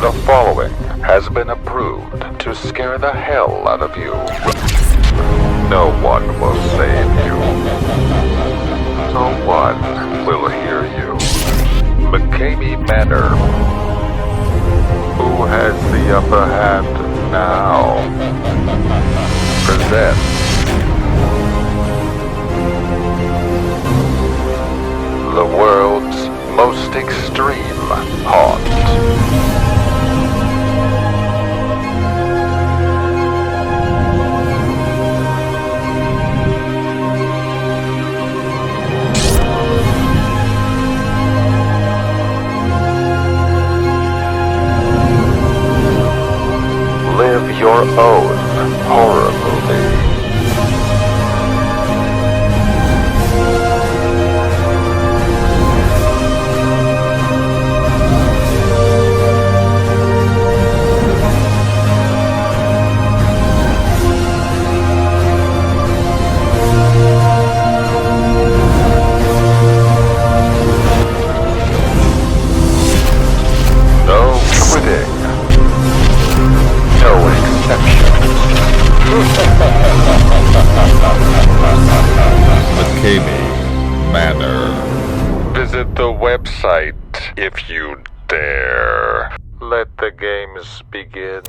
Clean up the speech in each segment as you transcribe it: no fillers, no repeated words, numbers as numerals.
The following has been approved to scare the hell out of you. No one will save you. No one will hear you. MCKAMEY Manor. Who has the upper hand now? Presents the world's most extreme haunt. Live your own horror movie. No quitting. No exceptions. MCKAMEY Manor. Visit the website if you dare. Let the games begin.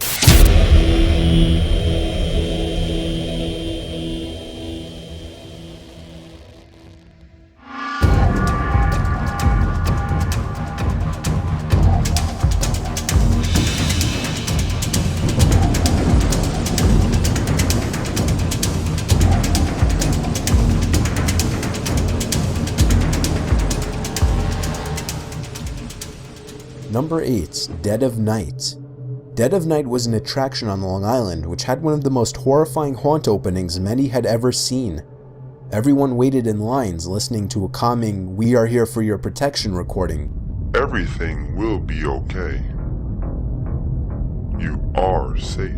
Number 8. Dead of Night. Dead of Night was an attraction on Long Island which had one of the most horrifying haunt openings many had ever seen. Everyone waited in lines listening to a calming "We are here for your protection" recording. Everything will be okay. You are safe.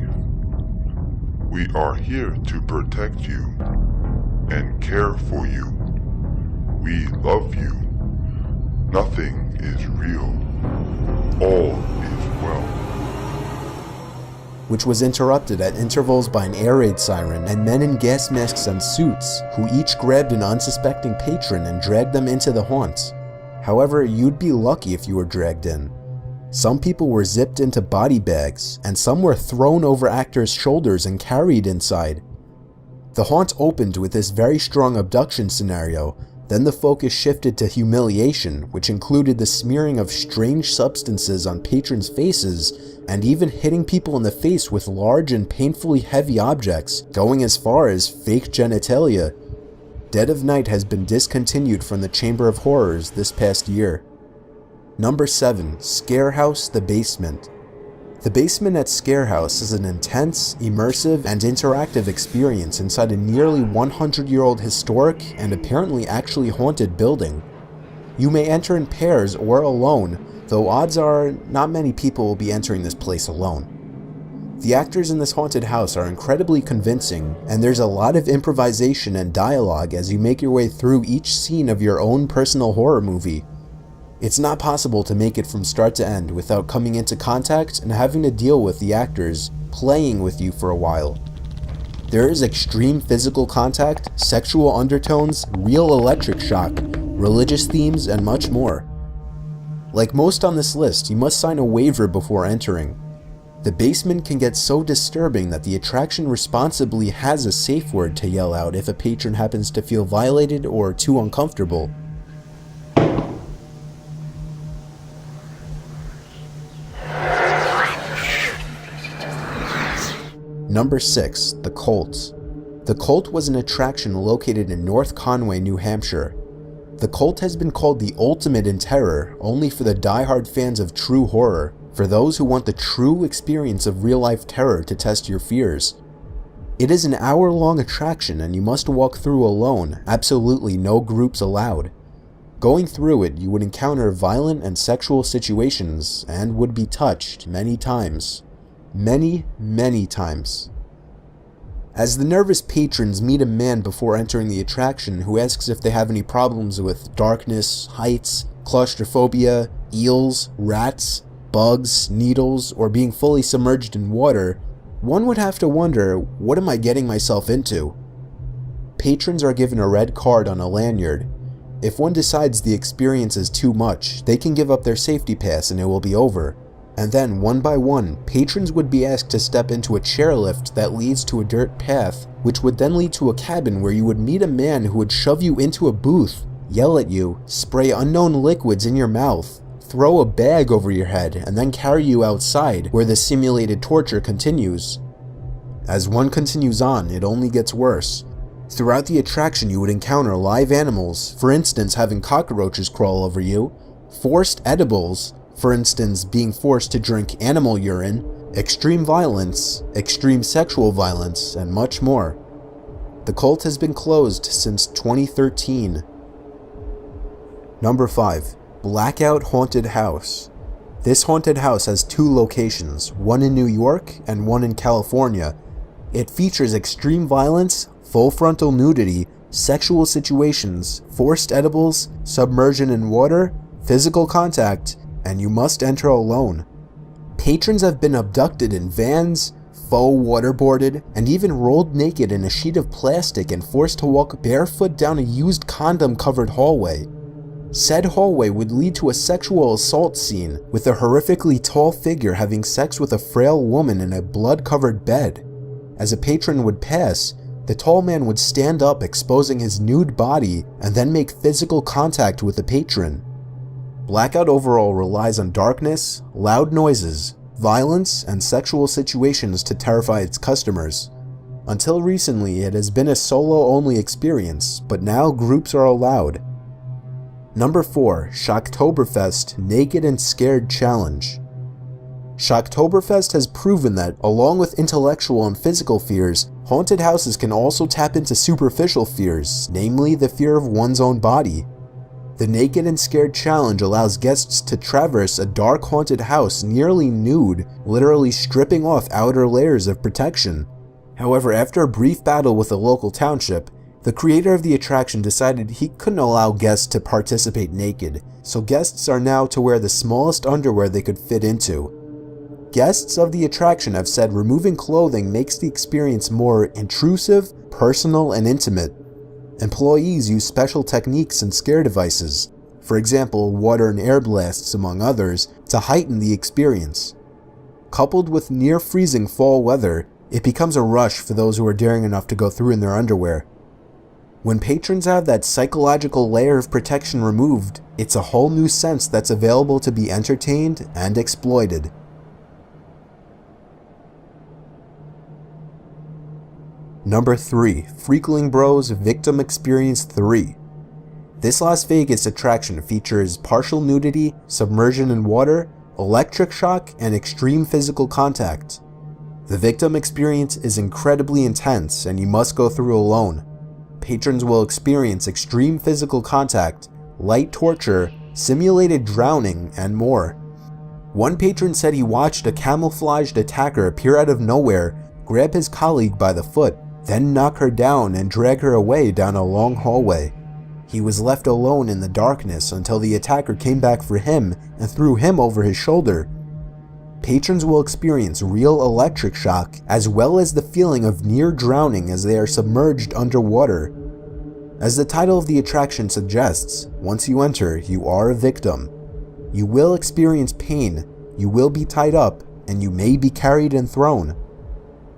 We are here to protect you and care for you. We love you. Nothing is real. All is well. Which was interrupted at intervals by an air raid siren and men in gas masks and suits, who each grabbed an unsuspecting patron and dragged them into the haunt. However, you'd be lucky if you were dragged in. Some people were zipped into body bags, and some were thrown over actors' shoulders and carried inside. The haunt opened with this very strong abduction scenario. Then the focus shifted to humiliation, which included the smearing of strange substances on patrons' faces, and even hitting people in the face with large and painfully heavy objects, going as far as fake genitalia. Dead of Night has been discontinued from the Chamber of Horrors this past year. Number 7. Scarehouse The Basement. The basement at Scarehouse is an intense, immersive, and interactive experience inside a nearly 100-year-old historic and apparently actually haunted building. You may enter in pairs or alone, though odds are not many people will be entering this place alone. The actors in this haunted house are incredibly convincing, and there's a lot of improvisation and dialogue as you make your way through each scene of your own personal horror movie. It's not possible to make it from start to end without coming into contact and having to deal with the actors playing with you for a while. There is extreme physical contact, sexual undertones, real electric shock, religious themes, and much more. Like most on this list, you must sign a waiver before entering. The basement can get so disturbing that the attraction responsibly has a safe word to yell out if a patron happens to feel violated or too uncomfortable. Number 6. The Cult. The Cult was an attraction located in North Conway, New Hampshire. The Cult has been called the ultimate in terror only for the die-hard fans of true horror, for those who want the true experience of real-life terror to test your fears. It is an hour-long attraction and you must walk through alone, absolutely no groups allowed. Going through it, you would encounter violent and sexual situations and would be touched many times. Many times. As the nervous patrons meet a man before entering the attraction who asks if they have any problems with darkness, heights, claustrophobia, eels, rats, bugs, needles, or being fully submerged in water, one would have to wonder, what am I getting myself into? Patrons are given a red card on a lanyard. If one decides the experience is too much, they can give up their safety pass and it will be over. And then, one by one, patrons would be asked to step into a chairlift that leads to a dirt path, which would then lead to a cabin where you would meet a man who would shove you into a booth, yell at you, spray unknown liquids in your mouth, throw a bag over your head, and then carry you outside, where the simulated torture continues. As one continues on, it only gets worse. Throughout the attraction, you would encounter live animals, for instance having cockroaches crawl over you, forced edibles, for instance being forced to drink animal urine, extreme violence, extreme sexual violence, and much more. The cult has been closed since 2013. Number 5. Blackout Haunted House. This haunted house has 2 locations, one in New York and one in California. It features extreme violence, full frontal nudity, sexual situations, forced edibles, submersion in water, physical contact, and you must enter alone. Patrons have been abducted in vans, faux waterboarded, and even rolled naked in a sheet of plastic and forced to walk barefoot down a used condom-covered hallway. Said hallway would lead to a sexual assault scene, with a horrifically tall figure having sex with a frail woman in a blood-covered bed. As a patron would pass, the tall man would stand up exposing his nude body and then make physical contact with the patron. Blackout overall relies on darkness, loud noises, violence, and sexual situations to terrify its customers. Until recently, it has been a solo-only experience, but now groups are allowed. Number 4. Shocktoberfest Naked and Scared Challenge. Shocktoberfest has proven that, along with intellectual and physical fears, haunted houses can also tap into superficial fears, namely the fear of one's own body. The Naked and Scared Challenge allows guests to traverse a dark haunted house nearly nude, literally stripping off outer layers of protection. However, after a brief battle with the local township, the creator of the attraction decided he couldn't allow guests to participate naked, so guests are now to wear the smallest underwear they could fit into. Guests of the attraction have said removing clothing makes the experience more intrusive, personal, and intimate. Employees use special techniques and scare devices, for example water and air blasts among others, to heighten the experience. Coupled with near freezing fall weather, it becomes a rush for those who are daring enough to go through in their underwear. When patrons have that psychological layer of protection removed, it's a whole new sense that's available to be entertained and exploited. Number 3. Freakling Bros Victim Experience 3. This Las Vegas attraction features partial nudity, submersion in water, electric shock, and extreme physical contact. The victim experience is incredibly intense and you must go through alone. Patrons will experience extreme physical contact, light torture, simulated drowning, and more. One patron said he watched a camouflaged attacker appear out of nowhere, grab his colleague by the foot, then knock her down and drag her away down a long hallway. He was left alone in the darkness until the attacker came back for him and threw him over his shoulder. Patrons will experience real electric shock as well as the feeling of near drowning as they are submerged underwater. As the title of the attraction suggests, once you enter, you are a victim. You will experience pain, you will be tied up, and you may be carried and thrown.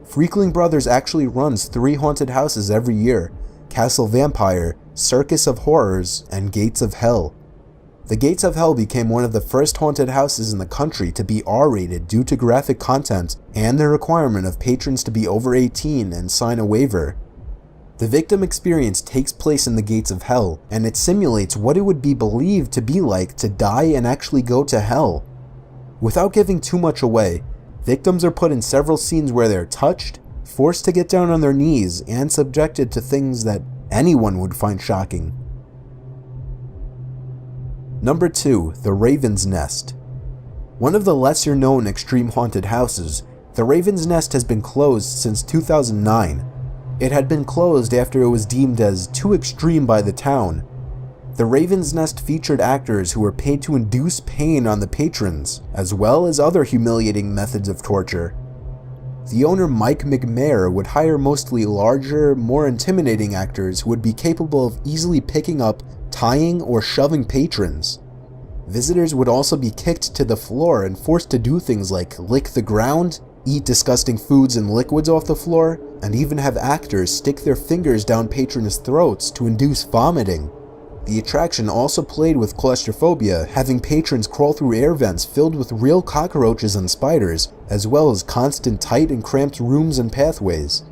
Freakling Brothers actually runs 3 haunted houses every year: Castle Vampire, Circus of Horrors, and Gates of Hell. The Gates of Hell became one of the first haunted houses in the country to be R-rated due to graphic content and the requirement of patrons to be over 18 and sign a waiver. The victim experience takes place in the Gates of Hell, and it simulates what it would be believed to be like to die and actually go to hell. Without giving too much away, victims are put in several scenes where they're touched, forced to get down on their knees, and subjected to things that anyone would find shocking. Number 2. The Raven's Nest. One of the lesser known extreme haunted houses, the Raven's Nest has been closed since 2009. It had been closed after it was deemed as too extreme by the town. The Raven's Nest featured actors who were paid to induce pain on the patrons, as well as other humiliating methods of torture. The owner, Mike McMayer, would hire mostly larger, more intimidating actors who would be capable of easily picking up, tying, or shoving patrons. Visitors would also be kicked to the floor and forced to do things like lick the ground, eat disgusting foods and liquids off the floor, and even have actors stick their fingers down patrons' throats to induce vomiting. The attraction also played with claustrophobia, having patrons crawl through air vents filled with real cockroaches and spiders, as well as constant tight and cramped rooms and pathways.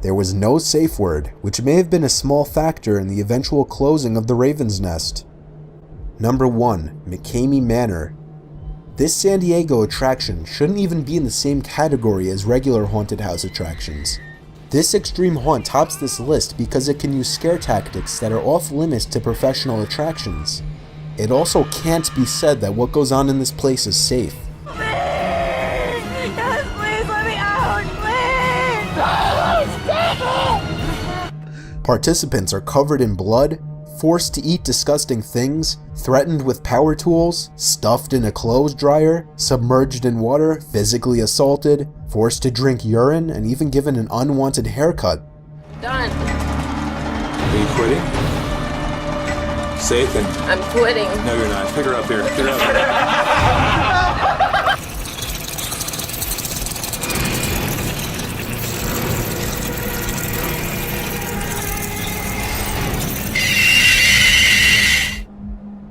There was no safe word, which may have been a small factor in the eventual closing of the Raven's Nest. Number 1. MCKAMEY Manor. This San Diego attraction shouldn't even be in the same category as regular haunted house attractions. This extreme haunt tops this list because it can use scare tactics that are off limits to professional attractions. It also can't be said that what goes on in this place is safe. Please! Yes, please let me out! Please! Participants are covered in blood, forced to eat disgusting things, threatened with power tools, stuffed in a clothes dryer, submerged in water, physically assaulted, forced to drink urine, and even given an unwanted haircut. Done. Are you quitting? Say it then. I'm quitting. No, you're not. Pick her up here. Pick her up.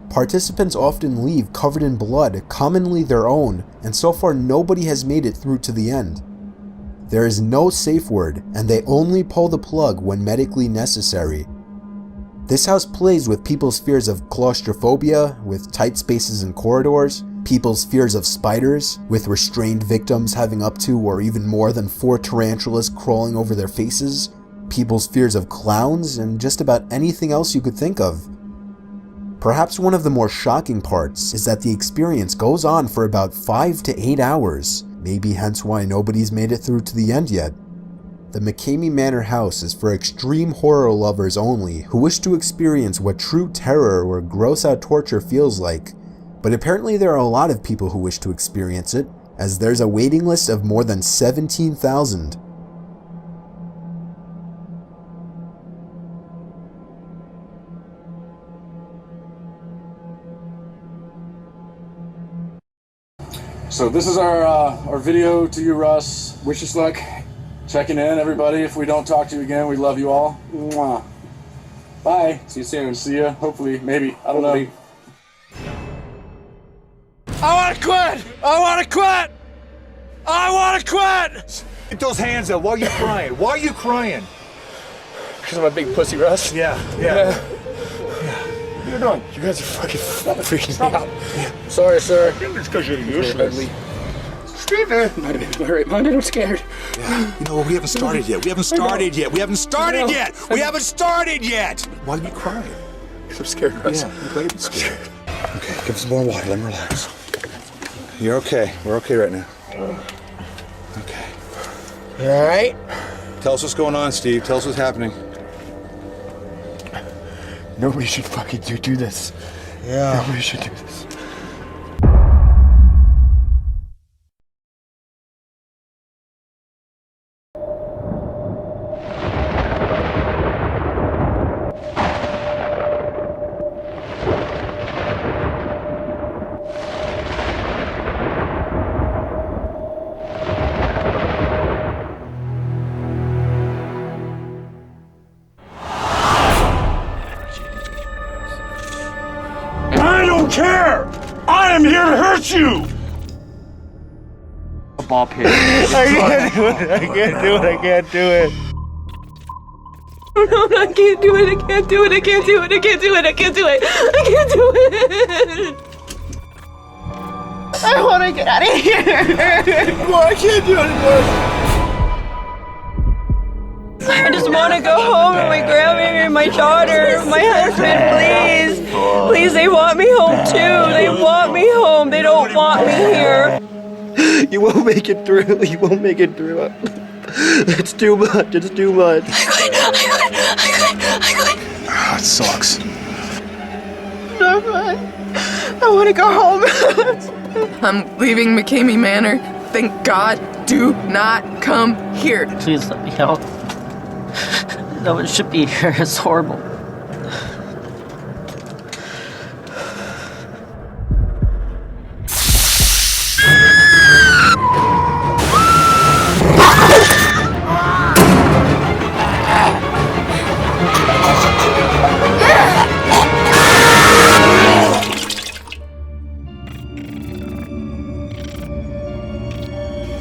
Participants often leave covered in blood, commonly their own, and so far nobody has made it through to the end. There is no safe word, and they only pull the plug when medically necessary. This house plays with people's fears of claustrophobia, with tight spaces and corridors, people's fears of spiders, with restrained victims having up to or even more than 4 tarantulas crawling over their faces, people's fears of clowns, and just about anything else you could think of. Perhaps one of the more shocking parts is that the experience goes on for about 5 to 8 hours, maybe hence why nobody's made it through to the end yet. The MCKAMEY Manor house is for extreme horror lovers only who wish to experience what true terror or gross out torture feels like, but apparently there are a lot of people who wish to experience it, as there's a waiting list of more than 17,000. So this is our video to you, Russ. Wish us luck. Checking in, everybody. If we don't talk to you again, we love you all. Mwah. Bye. See you soon. See ya. Hopefully. Maybe. I don't know. I want to quit! I want to quit! I want to quit! Get those hands up. Why are you crying? Why are you crying? Because I'm a big pussy, Russ. Yeah. What are you doing? You guys are fucking freaking me out. Yeah. Sorry, sir. It's because you're useless. Steven! Might I'm scared. Yeah. You know, we haven't started yet. We haven't started yet. We haven't started yet. We haven't started yet. Why are you crying? Because I'm scared, Russ. Yeah, I'm glad you're scared. Okay, give us some more water. Let me relax. You're okay. We're okay right now. Okay. You all right? Tell us what's going on, Steve. Tell us what's happening. Nobody should fucking do this. Yeah. Nobody should do this. I don't care! I am here to hurt you! A ball pit. I can't do it! I can't do it! I can't do it! No, I can't do it. I can't do it. I can't do it. I can't do it. I can't do it. I can't do it. I want to get out of here. Well, I can't do it anymore! I just want to go home with my grandmother and my daughter, my husband, please. Please, they want me home too. They want me home. They don't want me here. You won't make it through. You won't make it through. It's too much. It's too much. I quit. It sucks. terrified. I want to go home. I'm leaving MCKAMEY Manor. Thank God. Do not come here. Please let me out. No one should be here. It's horrible.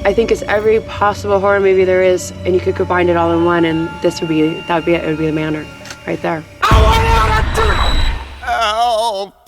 I think it's every possible horror movie there is, and you could combine it all in one, and this would be, that would be it. It would be the Manor, right there. Help!